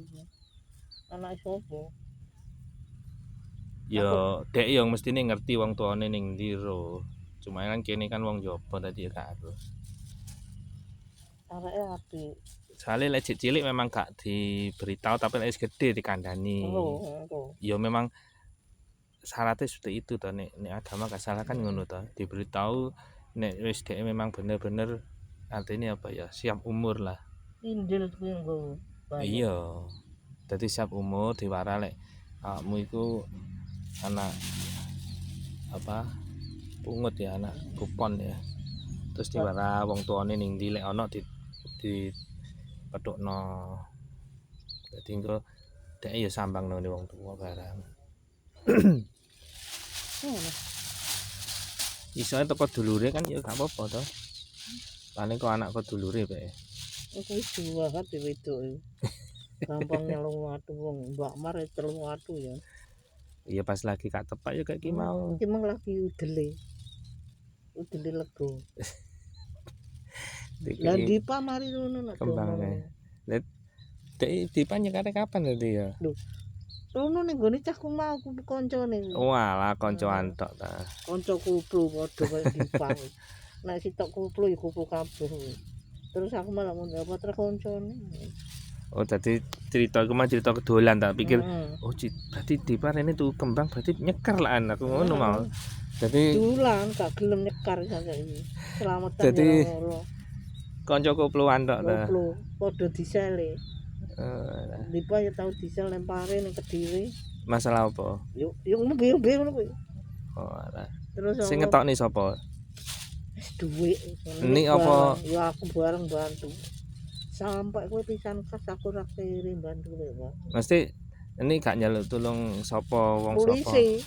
iki. Anake sapa? Ya dek yang mestine ngerti wong tuane ning ndi ro. Cuma kan kene kan wong Jopo tadi ya gak ero. Areke apik. Soale lek cilik memang gak diberitahu tapi lek wis gede dikandani. Oh. Ya memang syaratnya seperti itu toh nek agama gak salah kan ngono toh. Diberitahu nek wis dek memang bener-bener artinya apa ya siap umur lah. Injil kuwi nggo. Iya. Dadi siap umur diwara lek awakmu iku anak apa pungut ya anak kupon ya. Terus diwara wong tuane ning ndi lek ana di petukno. Dadi engko dek ya sambang nang wong tua barang. Iso teko dulure kan ya gak apa-apa to. Paling kok anak kok dulure bae. Iku wis dua kan wedok. Gampang nyelung watu wong Mbak Mar celung watu ya. Iya pas lagi gak tepak ya kayak ki mau. Ki mung lagi udele. Udele lego. Lah Dipa mari ngono nek kembang kae. Lah Dipa nyekare kapan nanti ya? Lho. Rono ning gone cahku mau kancane. Walah kancan tok ta. Kanca kuplu padha kaya Dipa. Nek sitok kuplu ya kuplu kabeh. Terus aku malah ngono apa terus kancane. Oh tadi cerita aku mah cerita kedolan tak pikir oh berarti Dipa rene tuh kembang berarti nyeker lah anakku ngono mau. Dadi dolan gak gelem nyekar saiki. Slametan dadi ora. Kanca kopluan tok ta. Koplu padha disele. Dipa ya tau disel lempare ning Kediri. Masalah apa? Yo ngombe ngono kuwi. Oh alah. Terus sing ngetokne sapa? Wis dhuwit. Ini apa? Ya aku bareng bantu. Sampai kowe pisan kas aku ora kiri bantu kowe. Mesti ini gak nyaluk tulung sapa wong sapa? Polisi.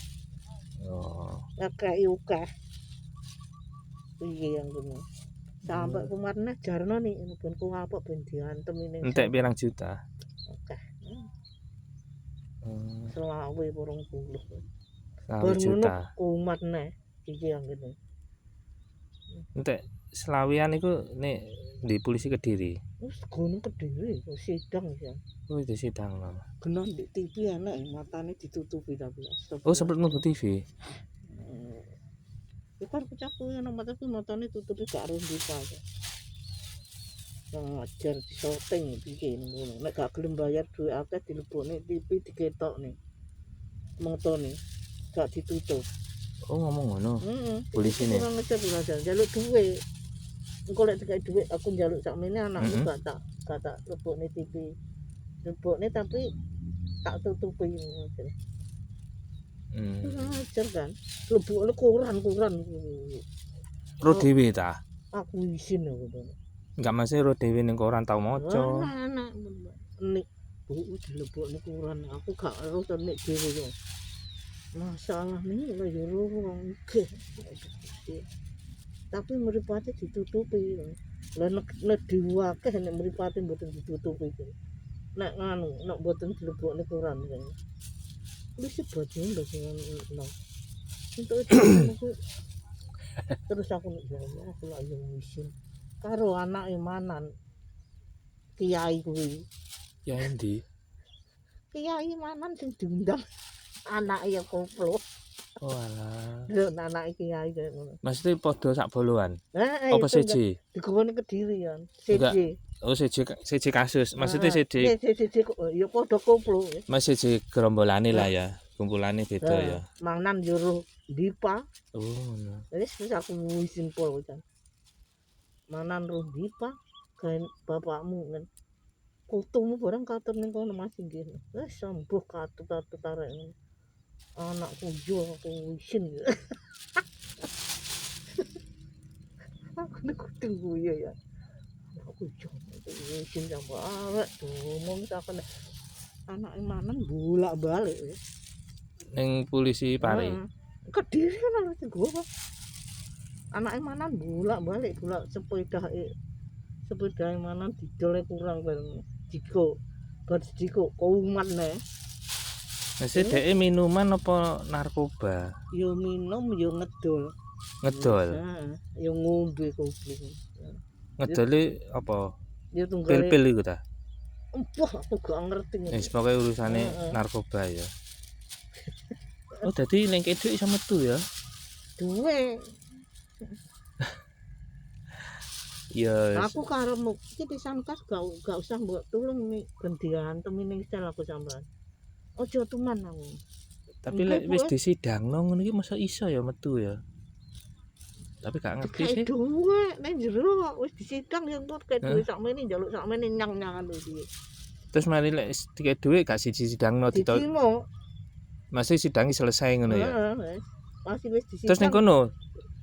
Oh. Akeh ukeh. Piye yang ngono. Sampai kemarin jarno nih ben ku ngapok ben diantem ini. Entek pirang juta? Akeh. Hmm. 20 juta. Kumat neh iki yang ngene. Entek selawian iku nek di polisi Kediri. Wis gunung Kediri sidang ya. Oh itu sidang lho. Genon di TV anak matane ditutupi tapi. Oh sempat nunggu TV. Kan kecaku yang matane tutupi gak arep buka. Ngajar di syuting bikin ngono. Nek gak gelem bayar duit akeh dilebokne TV diketokne. Motone gak ditutup. Oh ngomong ngono. Polisi ne. Kurang ngejar jaluk duit. Engko lek dikai duit aku njaluk sakmene anakku gak tak lebokne TV. Lebokne tapi tak tutupi ngono. Ngajar kan. Lebokne kurang. Ro dhewe ta? Aku isin ngono. Enggak masih ro dhewe ning koran tau maca. Anak nek bu dilebokne kurang aku gak ero to nek dhewe yo. Masalah nih lho yo wong iki. Tapi mripate ditutupi. Lah nek diwakeh nek mripate mboten ditutupi. Nek nganu nek mboten dilebokne kurang. Wis boten lho sing ngono. Untuk itu terus aku lagi isin karo anak Manan Kiai kuwi. Ya endi? Kiai Manan sing diundang anake ya koplo. Oh alah. Lho anake Kiai kaya ngono. Mesti padha sak boloan. Apa siji? Digowone Kediri kan. Siji. Oh siji kasus. Maksudnya siji. Siji ya padha koplo. Mas siji gerombolane lah ya. Kumpulane beda ya. Manan juru Dipa. Oh ngono. Wis aku isin pol kan. Manan ro Dipa kan bapakmu kan. Kutumu barang katur ning kono masih nggih. Wis sembuh katut-katut arek. Anakku yo aku isin. Aku nek kudu ya. Aku yo isin sampe arek ngomong sakene. Anake Manan bolak-balik ya. Ning polisi Pare. Kediri kan wis gowo. Anake Manan bolak-balik sepeda Manan didol kurang bareng. Diko kuman ne. Masih dhek minuman apa narkoba? Yo minum yo ngedol. Ngedol. Heeh, yo ngombe koplo. Ngedole apa? Yo tunggale Pil-pil iku ta? Wah, aku gak ngerti ngono. Wis pokoke urusane Heeh. narkoba ya. Oh dadi ning keduk iso metu ya. Duwe. Ya Aku karepmu iki pisan kas gak usah mbok tulung nih ben diantem ning sel aku sampean. Ojo tuman aku. tapi Engko lek wis kuwi disidangno ngono iki masa iso ya metu ya. Tapi gak ngerti dikai sih. duwe ning jero wis disidang ya engko kayak duwe Hah? sakmene njaluk sakmene nyang-nyangan iki. Terus mari lek dikek dhuwit gak sidangno ditol. Dicimo. Masih sidangi selesai ngono ya. Heeh, wis. Masih wis Terus ning disidang. kono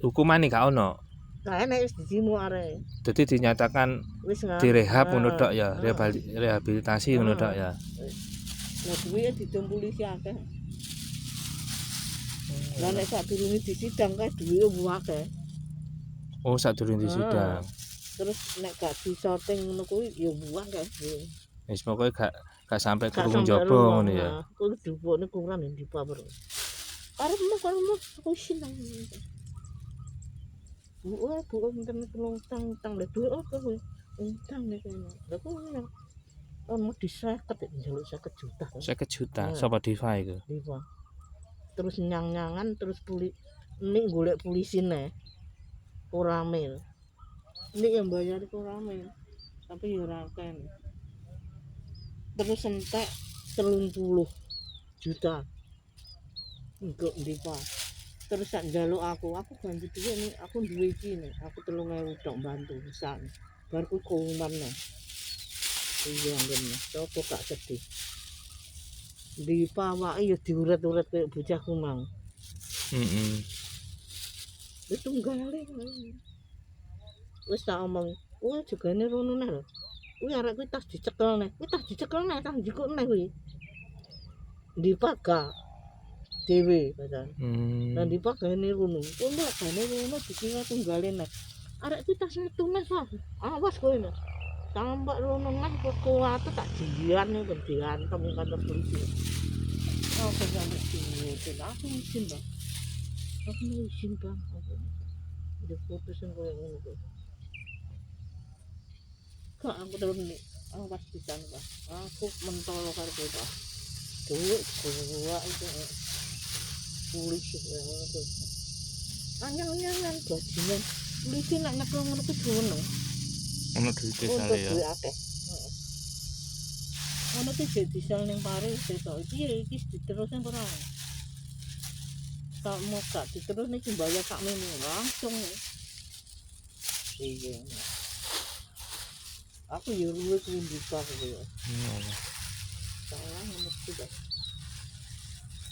hukumane gak ono. Gak enek wis dicimo arek. Jadi dinyatakan Wis direhab ngono tok ya, heeh. rehabilitasi ngono tok ya. Lah duwe dicum polisi akeh. Lah nek sadurunge disidang kae duwe akeh. Oh, sadurunge disidang. Terus nek gak disorting ngono kuwi ya buang kae. Wis pokoke gak sampai Gak krungu sampe njaba ngono ya. Kuwi dipone kurang di paper. Karepmu aku seneng. Bu minta utang le duwe apa kuwi? Utang nek kono. Lah kuwi ono diseket njaluk 50 juta. 50 juta Nah. sapa Diva iku? Diva. Terus nyang-nyangan terus nek golek polisi neh. Ora mil. Nek yang bayar iku ora mil. Tapi ya ora akeh. Terus entek 30 juta. Untuk Diva. Terus sak njaluk aku ganti dhuwit nih, aku duwe iki nih, aku 3.000 tok bantu pisan. Bar ku kurungan nih. Iya ngene, coba gak sedih. Diva awake ya diuret-uret koyo bocahku mang. Heeh. Wis tunggale. Wis tak omong, kuwi jegane rono neh lho. Kuwi arek kuwi tas dicekel neh. Kuwi tas dicekel neh, tas njikuk neh kuwi. Diva gak dhewe pasan. Lah Diva gane rono. Kuwi gane rono dikira tunggale neh. Arek kuwi tas metu neh sah. Awas kowe neh. Sampai rono neh kuat tak jian nih diantem kantor polisi. Oh, sampai sini. Aku izin, Bang. Aku izin, Bang. Udah putusin koyo ngono kuwi. Kak aku terus nih. Awas pisan, Bang. Aku mentolo karo kowe, Bang. Duit gua itu polisi ngono kuwi. Anyang-anyangan bajingan. Polisi nek nyekel ngono kuwi ngono. Ono duite Untuk sale ya. duit akeh. Heeh. Ono ki disel ning pare setok iki diterusne ora. Tak mau gak diterus nih bayar sakmene langsung. Iya. Aku ya luwe kuwi Diva kuwi. Salah mesti dah.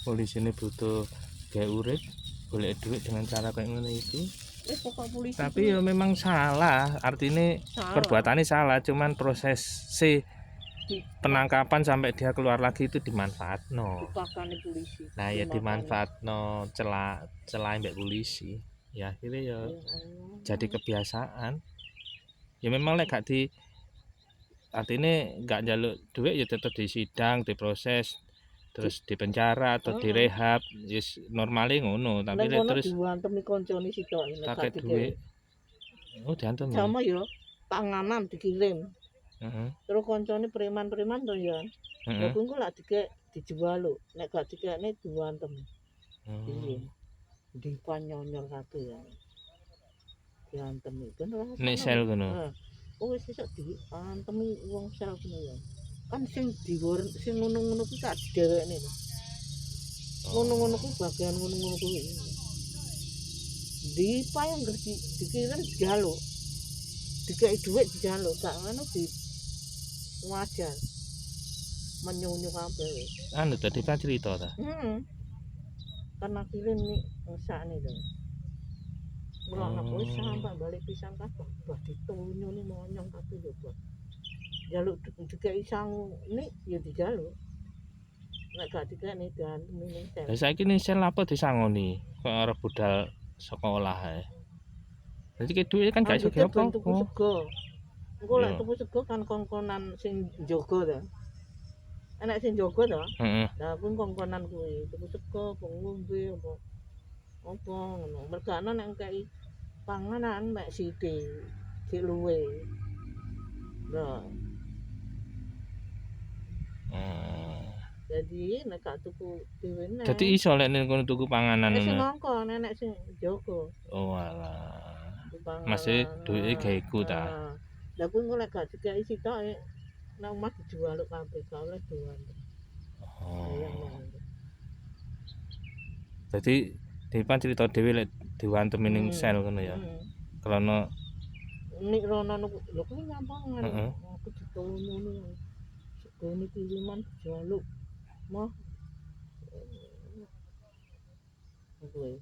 Polisi ini butuh gawe urip, golek duit dengan cara kayak ngono itu. Pokok polisi. Tapi ya memang salah, artinya perbuatannya salah, cuman proses penangkapan sampai dia keluar lagi itu dimanfaatno. Dipakani polisi. Nah ya dimanfaatno celah mbek polisi. Ya akhirnya ya jadi kebiasaan. Ya memang lek gak di artinya gak njaluk duit ya tetap disidang, diproses, terus dipenjara atau direhab, yes normalnya ngono. Tapi lek terus diantem koncone sitok pakai duit. Oh diantem. Sama ya, panganan dikirim. Heeh. Terus koncone preman-preman to ya. Lah kuwi engko lak dijual lho. Nek gak dikekne diantem. Iya. Diva nyonyor kabeh ya. Diantem itu nek sel ngono. Oh wis iso diantemi wong sel ngono ya. Kan sing digoren sing ngono-ngono kuwi tak dhewekne lho. Ngono-ngono kuwi bagian ngono-ngono kuwi. Diva yang dikirim dijaluk. Dikai duit dijaluk, gak ngono di wajar. Menyunyu kabeh. Anu tadi kan cerita ta. Karena kirim nih sakne lho. Merana kowe sampai balik pisan kabeh bah ditunyu nih monyong kabeh lho, Bos. Jaluk dikai sangu nih ya dijaluk. Nek gak dikene diantem ning sel. Lah saiki ning sel apa disangoni? Kok arep budal sekolah ae. Jadi ke duit kan gak iso ge apa. Engko lek tuku sego kan kongkonan sing njogo to. Enak sing njogo to? Heeh. Lah kuwi kongkonan kuwi, tuku sego, ngombe apa ngono. Mergane nek kei panganan mek sithik, sik luwe. Lah Oh. Jadi nek gak tuku dhewe neh. Dadi iso lek ning kono tuku panganan Nek sing ngono. ngongkon nenek sing njogo Oh alah. di Masih panganan. duwike gawe iku ta. Lah kuwi engko lek gak dikai sitoke nang omah dijual kabeh gak oleh doan. Sayang Oh. ngono. Dadi Depan cerita dhewe lek diwantemi ning sel ngono ya. Krana Nek rono niku lho kuwi nyampangan. heeh. Aku ditolong segone kiriman dijaluk. Mah kuwi.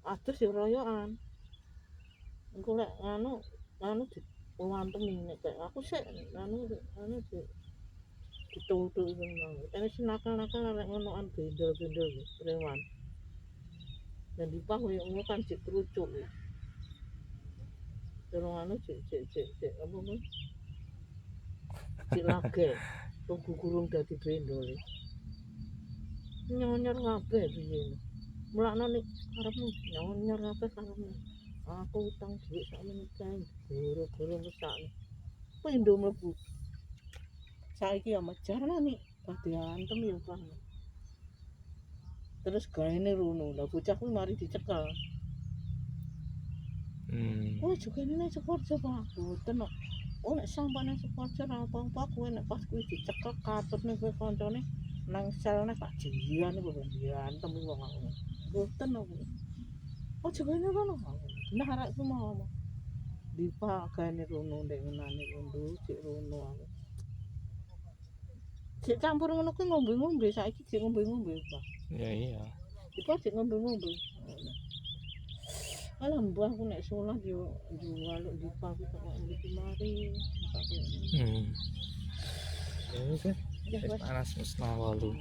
Adus ya royokan. Engko lek anu diwantemi nek kayak aku sik anu di ditutuk iku mang. Ene sing nakal-nakal arek ngonoan bendel-bendel preman. Dan dipah koyo ngono kan cek kerucuk. Terus anu cek apa kuwi? Cek lage. Tunggu kurung dadi bendol. Nyonyor kabeh piye. Mulakno nek karepmu nyonyor kabeh karepmu. Aku utang dhuwit sakmene kae goro-goro mesakne. Pindho mlebu. Saiki ya mejar lah nih. Dadi antem ya Pak. Terus gaene rono. Lah bocah kuwi mari dicekel. Oh juga ini Sukoharjo Pak. Boten kok. Oh nek sampane Sukoharjo ra apa-apa kowe nek pas kuwi dicekel katutne kowe kancane nang selne tak jian iku diantem wong aku. Boten kok. Oh juga ini rono. Nah arek ku mau. Dipakane rono ndek ngenane rondo cek rono aku. Cek campur ngono kuwi ngombe-ngombe saiki cek ngombe-ngombe Pak. Ya iya. Iku cek ngombe-ngombe. Alah mbah aku nek salat yo njaluk dipaku kok mriki mari. Ya wis. Panas wis 08.00.